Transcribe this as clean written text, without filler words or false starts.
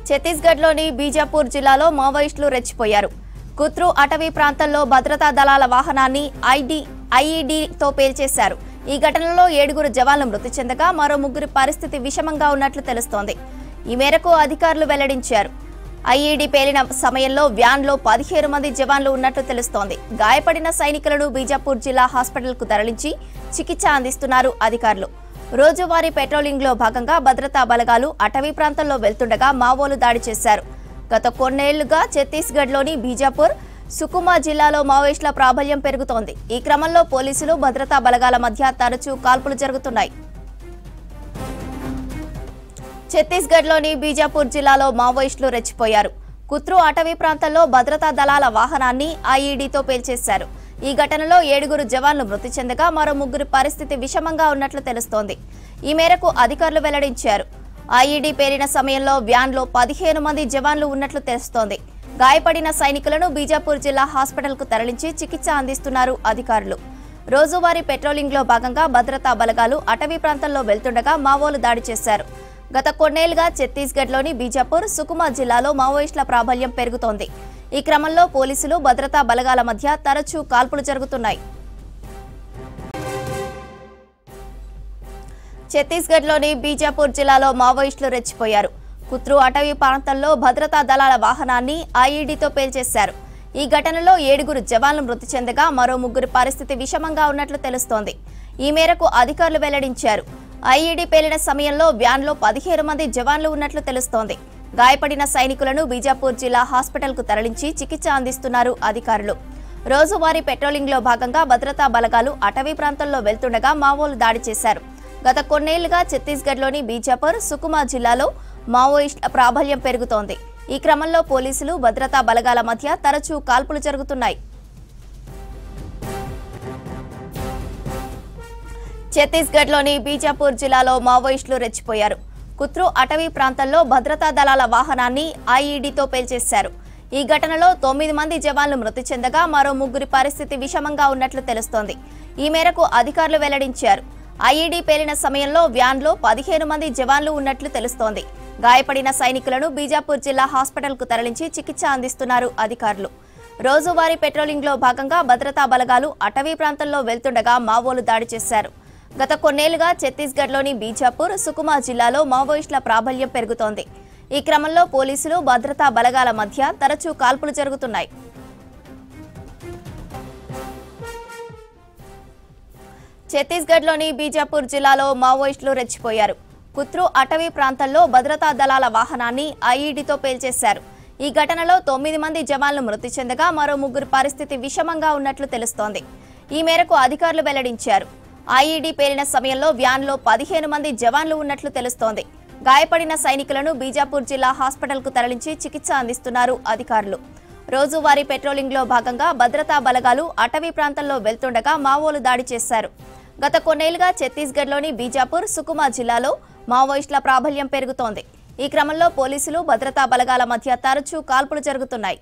ఛత్తీస్గఢ్లోని బీజాపూర్ జిల్లాలో మావోయిస్టులు రెచ్చిపోయారు. కుత్రు అటవీ ప్రాంతంలో భద్రతా దళాల వాహనాన్ని ఐఈడీతో పేల్చేశారు. ఈ ఘటనలో 7 జవాన్లు మృతి చెందగా మరో 3 పరిస్థితి విషమంగా ఉన్నట్లు తెలుస్తోంది. ఈ మేరకు అధికారులు వెల్లడించారు. ఐఈడీ పేలిన సమయంలో వ్యాన్లో 17 మంది జవాన్లు ఉన్నట్లు తెలుస్తోంది. గాయపడిన సైనికులను బీజాపూర్ జిల్లా హాస్పిటల్కు తరలించి చికిత్స అందిస్తున్నారు అధికారులు. రోజువారీ పెట్రోలింగ్లో భాగంగా భద్రతా బలగాలు అటవీ ప్రాంతంలో వెళ్తుండగా మావోలు దాడి చేశారు. గత కొన్నేళ్లుగా ఛత్తీస్గఢ్లోని బీజాపూర్, సుకుమా జిల్లాలో మావోయిస్టుల ప్రాబల్యం పెరుగుతోంది. ఈ క్రమంలో పోలీసులు, భద్రతా బలగాల మధ్య తరచూ కాల్పులు జరుగుతున్నాయి. ఛత్తీస్గఢ్లోని బీజాపూర్ జిల్లాలో మావోయిస్టులు రెచ్చిపోయారు. కుత్రు అటవీ ప్రాంతంలో భద్రతా దళాల వాహనాన్ని ఐఈడీతో పేల్చేశారు. ఈ ఘటనలో 7 జవాన్లు మృతి చెందగా మరో 3 పరిస్థితి విషమంగా ఉన్నట్లు తెలుస్తోంది. ఈ మేరకు అధికారులు వెల్లడించారు. ఐఈడీ పేలిన సమయంలో వ్యాన్లో 15 మంది జవాన్లు ఉన్నట్లు తెలుస్తోంది. గాయపడిన సైనికులను బీజాపూర్ జిల్లా హాస్పిటల్కు తరలించి చికిత్స అందిస్తున్నారు అధికారులు. రోజువారీ పెట్రోలింగ్లో భాగంగా భద్రతా బలగాలు అటవీ ప్రాంతంలో వెళ్తుండగా మావోలు దాడి చేశారు. గత కొన్నేళ్లుగా ఛత్తీస్గఢ్లోని బీజాపూర్, సుకుమా జిల్లాలో మావోయిస్టుల ప్రాబల్యం పెరుగుతోంది. ఈ క్రమంలో పోలీసులు, భద్రతా బలగాల మధ్య తరచూ కాల్పులు జరుగుతున్నాయి. ఛత్తీస్గఢ్లోని బీజాపూర్ జిల్లాలో మావోయిస్టులు రెచ్చిపోయారు. కుత్రు అటవీ ప్రాంతంలో భద్రతా దళాల వాహనాన్ని ఐఈడీతో పేల్చేశారు. ఈ ఘటనలో 7 జవాన్లు మృతి చెందగా మరో 3 పరిస్థితి విషమంగా ఉన్నట్లు తెలుస్తోంది. ఈ మేరకు అధికారులు వెల్లడించారు. ఐఈడీ పేలిన సమయంలో వ్యాన్లో 17 మంది జవాన్లు ఉన్నట్లు తెలుస్తోంది. గాయపడిన సైనికులను బీజాపూర్ జిల్లా హాస్పిటల్కు తరలించి చికిత్స అందిస్తున్నారు అధికారులు. రోజువారీ పెట్రోలింగ్లో భాగంగా భద్రతా బలగాలు అటవీ ప్రాంతంలో వెళ్తుండగా మావోలు దాడి చేశారు. గత కొన్నేళ్లుగా ఛత్తీస్గఢ్లోని బీజాపూర్, సుకుమా జిల్లాలో మావోయిస్టుల ప్రాబల్యం పెరుగుతోంది. ఈ క్రమంలో పోలీసులు, భద్రతా బలగాల మధ్య తరచూ కాల్పులు జరుగుతున్నాయి. ఛత్తీస్గఢ్లోని బీజాపూర్ జిల్లాలో మావోయిస్టులు రెచ్చిపోయారు. కుత్రు అటవీ ప్రాంతంలో భద్రతా దళాల వాహనాన్ని ఐఈడీతో పేల్చేశారు. ఈ ఘటనలో 9 మంది జవాన్లు మృతి చెందగా మరో 3 పరిస్థితి విషమంగా ఉన్నట్లు తెలుస్తోంది. ఈ మేరకు అధికారులు వెల్లడించారు. ఐఈడీ పేలిన సమయంలో వ్యాన్లో 15 మంది జవాన్లు ఉన్నట్లు తెలుస్తోంది. గాయపడిన సైనికులను బీజాపూర్ జిల్లా హాస్పిటల్కు తరలించి చికిత్స అందిస్తున్నారు అధికారులు. రోజువారీ పెట్రోలింగ్లో భాగంగా భద్రతా బలగాలు అటవీ ప్రాంతంలో వెళ్తుండగా మావోలు దాడి చేశారు. గత కొన్నేళ్లుగా ఛత్తీస్గఢ్లోని బీజాపూర్, సుకుమా జిల్లాలో మావోయిస్టుల ప్రాబల్యం పెరుగుతోంది. ఈ క్రమంలో పోలీసులు, భద్రతా బలగాల మధ్య తరచూ కాల్పులు జరుగుతున్నాయి. ఛత్తీస్గఢ్లోని బీజాపూర్ జిల్లాలో మావోయిస్టులు రెచ్చిపోయారు. కుత్రు అటవీ ప్రాంతంలో భద్రతా దళాల వాహనాన్ని ఐఈడీతో పేల్చేశారు. ఈ ఘటనలో 9 మంది జవాన్లు మృతి చెందగా మరో 3 పరిస్థితి విషమంగా ఉన్నట్లు తెలుస్తోంది. ఈ మేరకు అధికారులు వెల్లడించారు. ఐఈడీ పేలిన సమయంలో వ్యాన్లో 15 మంది జవాన్లు ఉన్నట్లు తెలుస్తోంది. గాయపడిన సైనికులను బీజాపూర్ జిల్లా హాస్పిటల్కు తరలించి చికిత్స అందిస్తున్నారు అధికారులు. రోజువారీ పెట్రోలింగ్లో భాగంగా భద్రతా బలగాలు అటవీ ప్రాంతంలో వెళ్తుండగా మావోలు దాడి చేశారు. గత కొన్నేళ్లుగా ఛత్తీస్గఢ్లోని బీజాపూర్, సుకుమా జిల్లాలో మావోయిస్టుల ప్రాబల్యం పెరుగుతోంది. ఈ క్రమంలో పోలీసులు, భద్రతా బలగాల మధ్య తరచూ కాల్పులు జరుగుతున్నాయి.